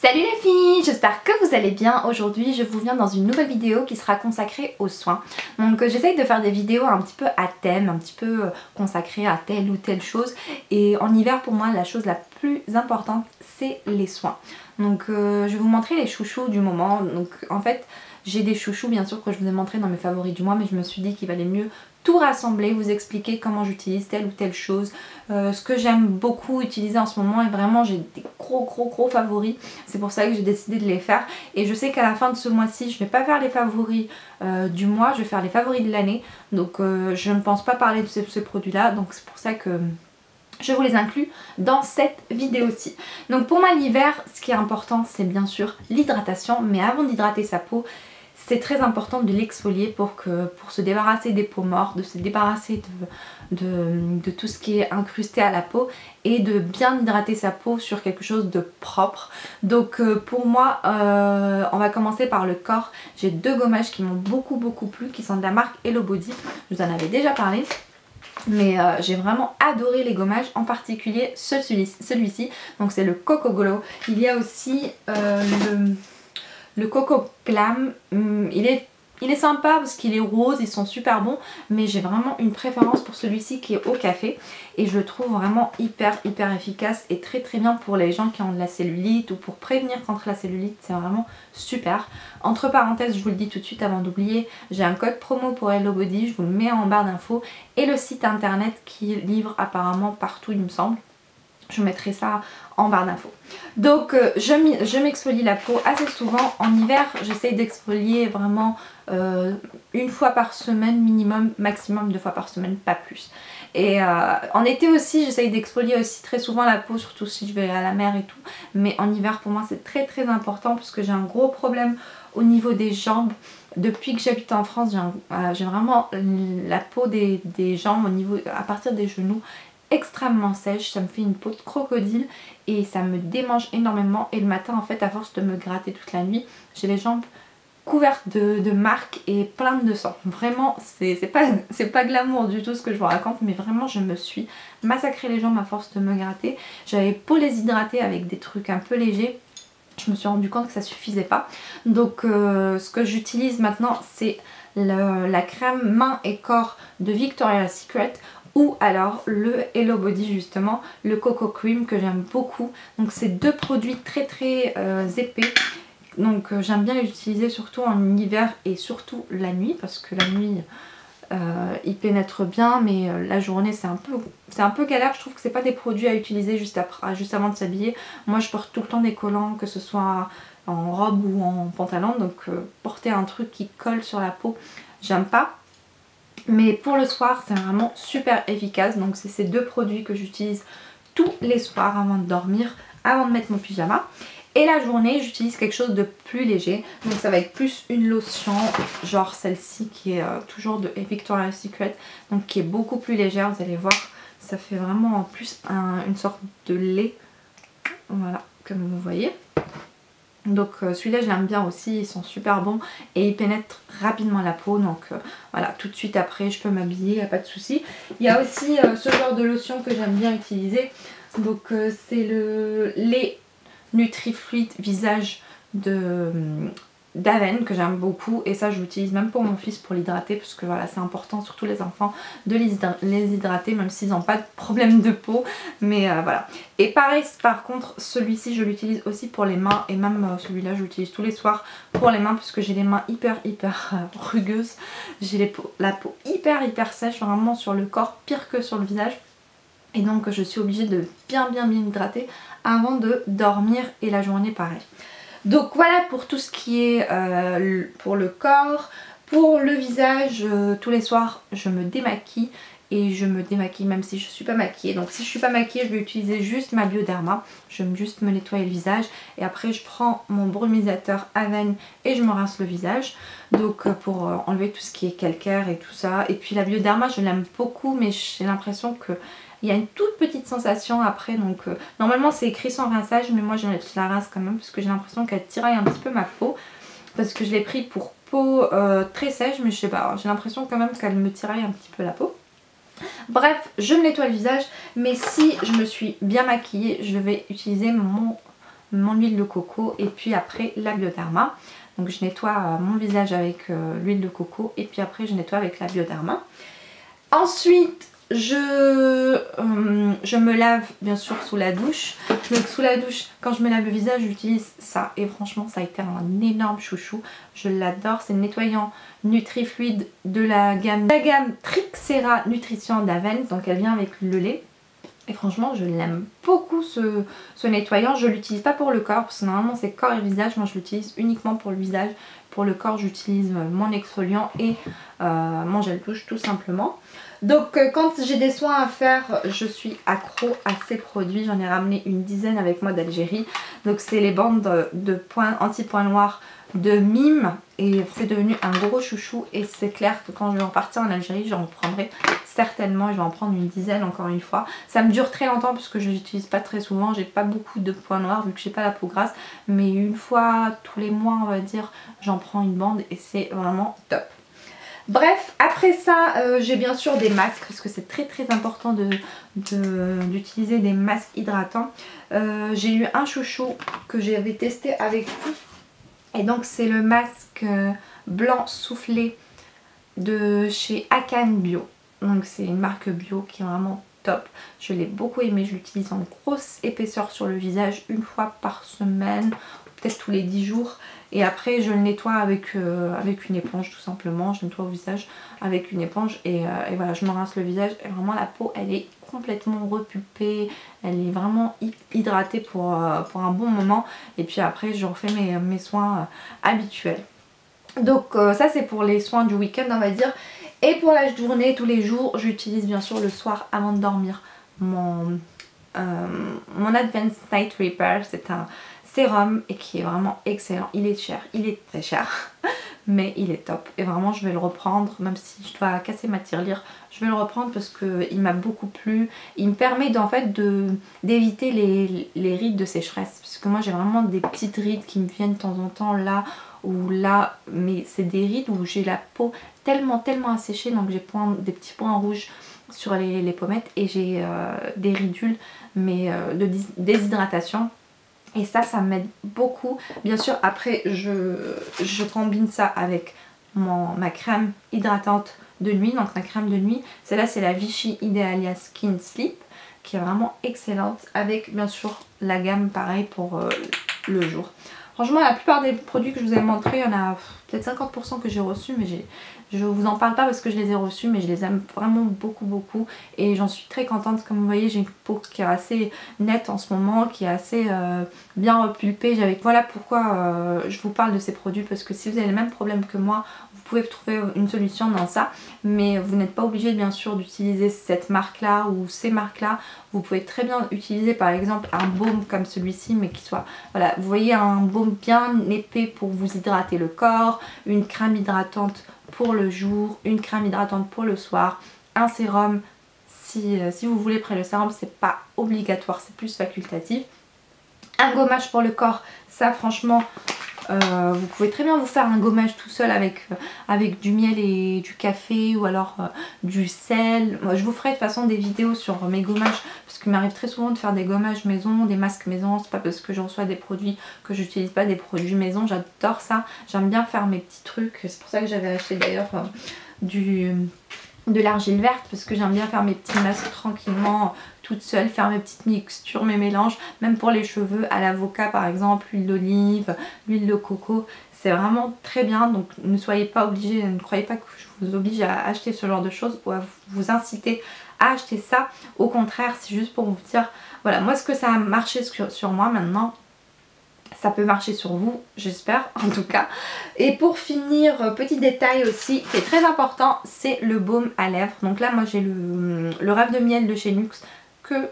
Salut les filles, j'espère que vous allez bien. Aujourd'hui je vous viens dans une nouvelle vidéo qui sera consacrée aux soins. Donc j'essaye de faire des vidéos un petit peu à thème, un petit peu consacrées à telle ou telle chose. Et en hiver pour moi la chose la plus importante c'est les soins. Donc je vais vous montrer les chouchous du moment. Donc en fait j'ai des chouchous bien sûr que je vous ai montré dans mes favoris du mois, mais je me suis dit qu'il valait mieux tout rassembler, vous expliquer comment j'utilise telle ou telle chose, ce que j'aime beaucoup utiliser en ce moment, et vraiment j'ai des gros favoris. C'est pour ça que j'ai décidé de les faire, et je sais qu'à la fin de ce mois-ci je ne vais pas faire les favoris du mois, je vais faire les favoris de l'année. Donc je ne pense pas parler de ces produits là, donc c'est pour ça que je vous les inclus dans cette vidéo-ci. Donc pour moi l'hiver, ce qui est important c'est bien sûr l'hydratation, mais avant d'hydrater sa peau, c'est très important de l'exfolier pour se débarrasser des peaux mortes, de se débarrasser de tout ce qui est incrusté à la peau et de bien hydrater sa peau sur quelque chose de propre. Donc pour moi, on va commencer par le corps. J'ai deux gommages qui m'ont beaucoup plu, qui sont de la marque Hello Body. Je vous en avais déjà parlé. Mais j'ai vraiment adoré les gommages, en particulier celui-ci. Donc c'est le Coco Glow. Il y a aussi le Coco Glam. Il est sympa parce qu'il est rose, ils sont super bons, mais j'ai vraiment une préférence pour celui-ci qui est au café, et je le trouve vraiment hyper efficace et très bien pour les gens qui ont de la cellulite ou pour prévenir contre la cellulite. C'est vraiment super. Entre parenthèses, je vous le dis tout de suite avant d'oublier, j'ai un code promo pour Hello Body, je vous le mets en barre d'infos, et le site internet qui livre apparemment partout il me semble. Je mettrai ça en barre d'infos. Donc je m'exfolie la peau assez souvent. En hiver j'essaye d'exfolier vraiment une fois par semaine minimum, maximum 2 fois par semaine, pas plus. Et en été aussi j'essaye d'exfolier aussi très souvent la peau, surtout si je vais à la mer et tout. Mais en hiver pour moi c'est très important parce que j'ai un gros problème au niveau des jambes. Depuis que j'habite en France, j'ai vraiment la peau des jambes au niveau, à partir des genoux, extrêmement sèche, ça me fait une peau de crocodile et ça me démange énormément. Et le matin en fait, à force de me gratter toute la nuit, j'ai les jambes couvertes de marques et pleines de sang. Vraiment c'est pas glamour du tout ce que je vous raconte, mais vraiment je me suis massacré les jambes à force de me gratter. J'avais beau les hydrater avec des trucs un peu légers, je me suis rendu compte que ça suffisait pas. Donc ce que j'utilise maintenant c'est la crème main et corps de Victoria's Secret, ou alors le Hello Body justement, le Coco Cream que j'aime beaucoup. Donc c'est deux produits très épais. Donc j'aime bien les utiliser surtout en hiver et surtout la nuit, parce que la nuit il pénètre bien, mais la journée c'est un peu galère. Je trouve que c'est pas des produits à utiliser juste avant de s'habiller. Moi je porte tout le temps des collants, que ce soit en robe ou en pantalon, donc porter un truc qui colle sur la peau, j'aime pas. Mais pour le soir c'est vraiment super efficace. Donc c'est ces deux produits que j'utilise tous les soirs avant de dormir, avant de mettre mon pyjama. Et la journée j'utilise quelque chose de plus léger. Donc ça va être plus une lotion, genre celle-ci qui est toujours de Victoria's Secret, donc qui est beaucoup plus légère. Vous allez voir, ça fait vraiment en plus une sorte de lait, voilà, comme vous voyez. Donc celui-là je l'aime bien aussi, ils sont super bons et ils pénètrent rapidement la peau. Donc voilà, tout de suite après je peux m'habiller, il n'y a pas de souci. Il y a aussi ce genre de lotion que j'aime bien utiliser. Donc c'est le lait Nutrifluid visage d'Aven que j'aime beaucoup, et ça je l'utilise même pour mon fils pour l'hydrater, parce que voilà c'est important, surtout les enfants, de les hydrater même s'ils n'ont pas de problème de peau. Mais voilà. Et pareil par contre celui-ci je l'utilise aussi pour les mains, et même celui-là je l'utilise tous les soirs pour les mains parce que j'ai les mains hyper rugueuses. J'ai la peau hyper sèche, vraiment sur le corps pire que sur le visage. Et donc je suis obligée de bien hydrater avant de dormir, et la journée pareil. Donc voilà pour tout ce qui est pour le corps. Pour le visage, tous les soirs je me démaquille, et je me démaquille même si je suis pas maquillée. Donc si je suis pas maquillée je vais utiliser juste ma Bioderma, je vais juste me nettoyer le visage, et après je prends mon brumisateur Aven et je me rince le visage. Donc pour enlever tout ce qui est calcaire et tout ça. Et puis la Bioderma je l'aime beaucoup, mais j'ai l'impression que il y a une toute petite sensation après. Donc normalement c'est écrit sans rinçage, mais moi je la rince quand même parce que j'ai l'impression qu'elle tiraille un petit peu ma peau, parce que je l'ai pris pour peau très sèche, mais je sais pas, j'ai l'impression quand même qu'elle me tiraille un petit peu la peau. Bref, je me nettoie le visage, mais si je me suis bien maquillée je vais utiliser mon huile de coco et puis après la Bioderma. Donc je nettoie mon visage avec l'huile de coco et puis après je nettoie avec la Bioderma. Ensuite je me lave bien sûr sous la douche. Sous la douche, quand je me lave le visage, j'utilise ça et franchement ça a été un énorme chouchou. Je l'adore, c'est le nettoyant Nutrifluide de la gamme Trixera Nutrition d'Avène, donc elle vient avec le lait. Et franchement je l'aime beaucoup ce nettoyant. Je l'utilise pas pour le corps parce que normalement c'est corps et visage. Moi je l'utilise uniquement pour le visage. Pour le corps j'utilise mon exfoliant et mon gel douche tout simplement. Donc quand j'ai des soins à faire, je suis accro à ces produits. J'en ai ramené une dizaine avec moi d'Algérie. Donc c'est les bandes de points anti-points noirs de Mime. Et c'est devenu un gros chouchou. Et c'est clair que quand je vais repartir en Algérie, j'en prendrai certainement. Je vais en prendre une dizaine encore une fois. Ça me dure très longtemps parce que je l'utilise pas très souvent. J'ai pas beaucoup de points noirs vu que j'ai pas la peau grasse. Mais une fois tous les mois on va dire, j'en prends une bande et c'est vraiment top. Bref, après ça, j'ai bien sûr des masques parce que c'est très important d'utiliser des masques hydratants. J'ai eu un chouchou que j'avais testé avec vous. Et donc c'est le masque blanc soufflé de chez Akan Bio. Donc c'est une marque bio qui est vraiment top. Je l'ai beaucoup aimé, je l'utilise en grosse épaisseur sur le visage une fois par semaine, peut-être tous les 10 jours. Et après je le nettoie avec une éponge tout simplement. Je nettoie au visage avec une éponge et voilà, je me rince le visage. Et vraiment la peau elle est complètement repulpée, elle est vraiment hydratée pour un bon moment. Et puis après je refais mes soins habituels. Donc ça c'est pour les soins du week-end on va dire. Et pour la journée, tous les jours, j'utilise bien sûr le soir avant de dormir mon Advanced Night Repair. C'est un sérum et qui est vraiment excellent. Il est cher, il est très cher, mais il est top. Et vraiment je vais le reprendre, même si je dois casser ma tirelire, je vais le reprendre parce qu'il m'a beaucoup plu. Il me permet en fait d'éviter les rides de sécheresse. Parce que moi j'ai vraiment des petites rides qui me viennent de temps en temps là ou là. Mais c'est des rides où j'ai la peau tellement asséchée. Donc j'ai des petits points rouges sur les pommettes. Et j'ai des ridules mais de déshydratation. Et ça m'aide beaucoup. Bien sûr après je combine ça avec ma crème hydratante de nuit. Donc ma crème de nuit, celle-là c'est la Vichy Idealia Skin Sleep qui est vraiment excellente. Avec bien sûr la gamme pareil pour le jour. Franchement la plupart des produits que je vous ai montrés, il y en a peut-être 50% que j'ai reçus. Mais je vous en parle pas parce que je les ai reçus. Mais je les aime vraiment beaucoup. Et j'en suis très contente. Comme vous voyez j'ai une peau qui est assez nette en ce moment. Qui est assez bien repulpée. Voilà pourquoi je vous parle de ces produits. Parce que si vous avez le même problème que moi, vous pouvez trouver une solution dans ça. Mais vous n'êtes pas obligé bien sûr d'utiliser cette marque là ou ces marques là. Vous pouvez très bien utiliser par exemple un baume comme celui-ci, mais qui soit, voilà, vous voyez, un baume bien épais pour vous hydrater le corps, une crème hydratante pour le jour, une crème hydratante pour le soir, un sérum si vous voulez. Après le sérum c'est pas obligatoire, c'est plus facultatif. Un gommage pour le corps, ça franchement vous pouvez très bien vous faire un gommage tout seul avec du miel et du café ou alors du sel. Moi je vous ferai de toute façon des vidéos sur mes gommages parce qu'il m'arrive très souvent de faire des gommages maison, des masques maison. C'est pas parce que je reçois des produits que j'utilise pas des produits maison, j'adore ça. J'aime bien faire mes petits trucs, c'est pour ça que j'avais acheté d'ailleurs de l'argile verte parce que j'aime bien faire mes petits masques tranquillement toute seule, faire mes petites mixtures, mes mélanges, même pour les cheveux à l'avocat par exemple, l'huile d'olive, l'huile de coco, c'est vraiment très bien. Donc ne soyez pas obligés, ne croyez pas que je vous oblige à acheter ce genre de choses ou à vous inciter à acheter ça. Au contraire, c'est juste pour vous dire, voilà, moi ce que ça a marché sur moi maintenant, ça peut marcher sur vous, j'espère en tout cas. Et pour finir, petit détail aussi qui est très important, c'est le baume à lèvres. Donc là moi j'ai le Rêve de miel de chez NYX que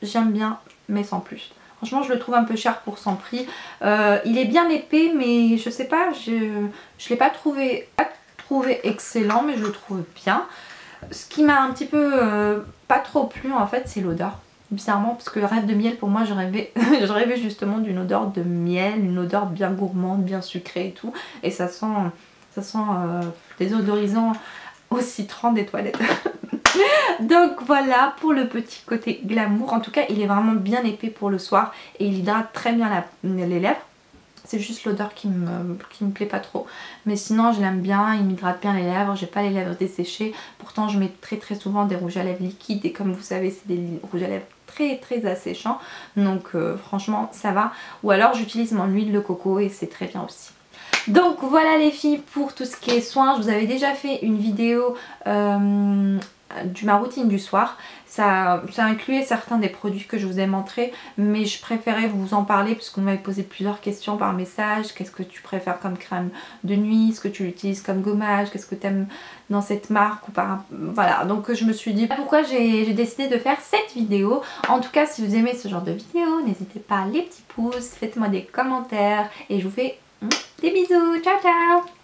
j'aime bien mais sans plus. Franchement je le trouve un peu cher pour son prix. Il est bien épais mais je sais pas, je l'ai pas trouvé excellent mais je le trouve bien. Ce qui m'a un petit peu pas trop plu en fait c'est l'odeur. Bizarrement parce que le Rêve de miel pour moi je rêvais justement d'une odeur de miel, une odeur bien gourmande, bien sucrée et tout. Et ça sent désodorisant au citron des toilettes. Donc voilà pour le petit côté glamour. En tout cas il est vraiment bien épais pour le soir et il hydrate très bien les lèvres. C'est juste l'odeur qui me plaît pas trop. Mais sinon je l'aime bien, il m'hydrate bien les lèvres, j'ai pas les lèvres desséchées. Pourtant je mets très souvent des rouges à lèvres liquides et comme vous savez c'est des rouges à lèvres très asséchants. Donc franchement ça va. Ou alors j'utilise mon huile de coco et c'est très bien aussi. Donc voilà les filles pour tout ce qui est soins. Je vous avais déjà fait une vidéo ma routine du soir. Ça incluait certains des produits que je vous ai montrés, mais je préférais vous en parler parce qu'on m'avait posé plusieurs questions par message. Qu'est-ce que tu préfères comme crème de nuit? Est-ce que tu l'utilises comme gommage? Qu'est-ce que tu aimes dans cette marque? Voilà, donc je me suis dit pourquoi j'ai décidé de faire cette vidéo. En tout cas, si vous aimez ce genre de vidéo, n'hésitez pas les petits pouces, faites-moi des commentaires et je vous fais des bisous. Ciao ciao.